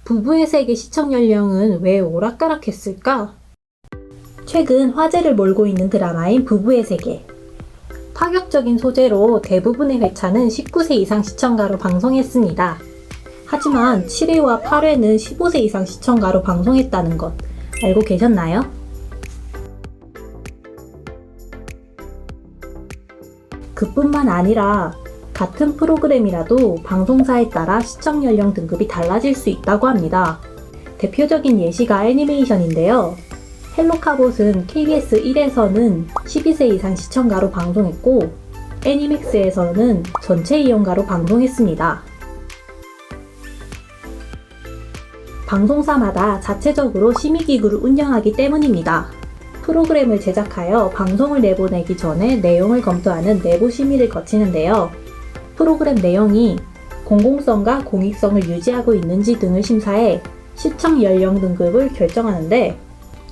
부부의 세계 시청 연령은 왜 오락가락했을까? 최근 화제를 몰고 있는 드라마인 부부의 세계. 파격적인 소재로 대부분의 회차는 19세 이상 시청가로 방송했습니다. 하지만 7회와 8회는 15세 이상 시청가로 방송했다는 것 알고 계셨나요? 그뿐만 아니라 같은 프로그램이라도 방송사에 따라 시청 연령 등급이 달라질 수 있다고 합니다. 대표적인 예시가 애니메이션인데요. 헬로카봇은 KBS 1에서는 12세 이상 시청가로 방송했고 애니맥스에서는 전체 이용가로 방송했습니다. 방송사마다 자체적으로 심의기구를 운영하기 때문입니다. 프로그램을 제작하여 방송을 내보내기 전에 내용을 검토하는 내부 심의를 거치는데요. 프로그램 내용이 공공성과 공익성을 유지하고 있는지 등을 심사해 시청 연령 등급을 결정하는데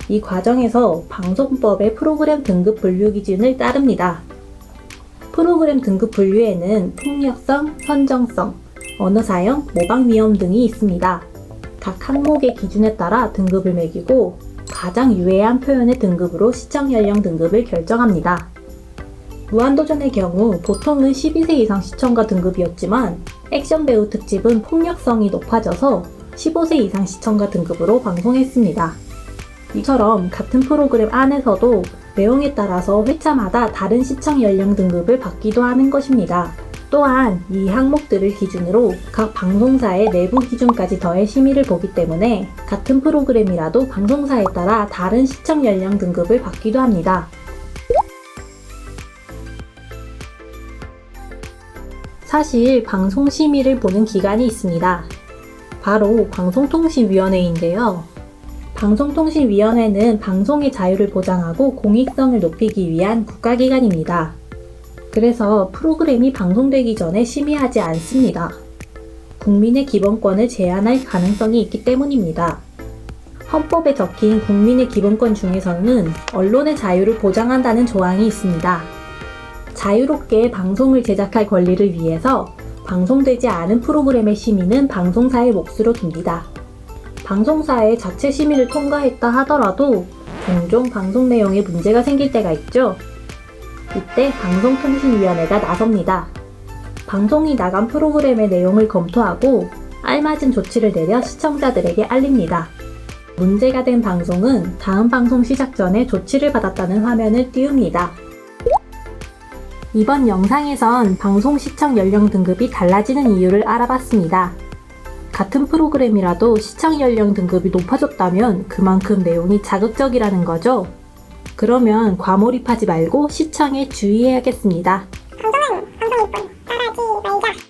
이 과정에서 방송법의 프로그램 등급 분류 기준을 따릅니다. 프로그램 등급 분류에는 폭력성, 선정성, 언어 사용, 모방 위험 등이 있습니다. 각 항목의 기준에 따라 등급을 매기고 가장 유해한 표현의 등급으로 시청 연령 등급을 결정합니다. 무한도전의 경우 보통은 12세 이상 시청가 등급이었지만 액션 배우 특집은 폭력성이 높아져서 15세 이상 시청가 등급으로 방송했습니다. 이처럼 같은 프로그램 안에서도 내용에 따라서 회차마다 다른 시청 연령 등급을 받기도 하는 것입니다. 또한 이 항목들을 기준으로 각 방송사의 내부 기준까지 더해 심의를 보기 때문에 같은 프로그램이라도 방송사에 따라 다른 시청 연령 등급을 받기도 합니다. 사실 방송 심의를 보는 기관이 있습니다. 바로 방송통신위원회인데요. 방송통신위원회는 방송의 자유를 보장하고 공익성을 높이기 위한 국가기관입니다. 그래서 프로그램이 방송되기 전에 심의하지 않습니다. 국민의 기본권을 제한할 가능성이 있기 때문입니다. 헌법에 적힌 국민의 기본권 중에서는 언론의 자유를 보장한다는 조항이 있습니다. 자유롭게 방송을 제작할 권리를 위해서 방송되지 않은 프로그램의 심의는 방송사의 몫으로 둡니다. 방송사의 자체 심의를 통과했다 하더라도 종종 방송 내용에 문제가 생길 때가 있죠. 이때 방송통신위원회가 나섭니다. 방송이 나간 프로그램의 내용을 검토하고 알맞은 조치를 내려 시청자들에게 알립니다. 문제가 된 방송은 다음 방송 시작 전에 조치를 받았다는 화면을 띄웁니다. 이번 영상에선 방송 시청 연령 등급이 달라지는 이유를 알아봤습니다. 같은 프로그램이라도 시청 연령 등급이 높아졌다면 그만큼 내용이 자극적이라는 거죠. 그러면 과몰입하지 말고 시청에 주의해야겠습니다. 방송은 방송일 뿐 따라하지 말자.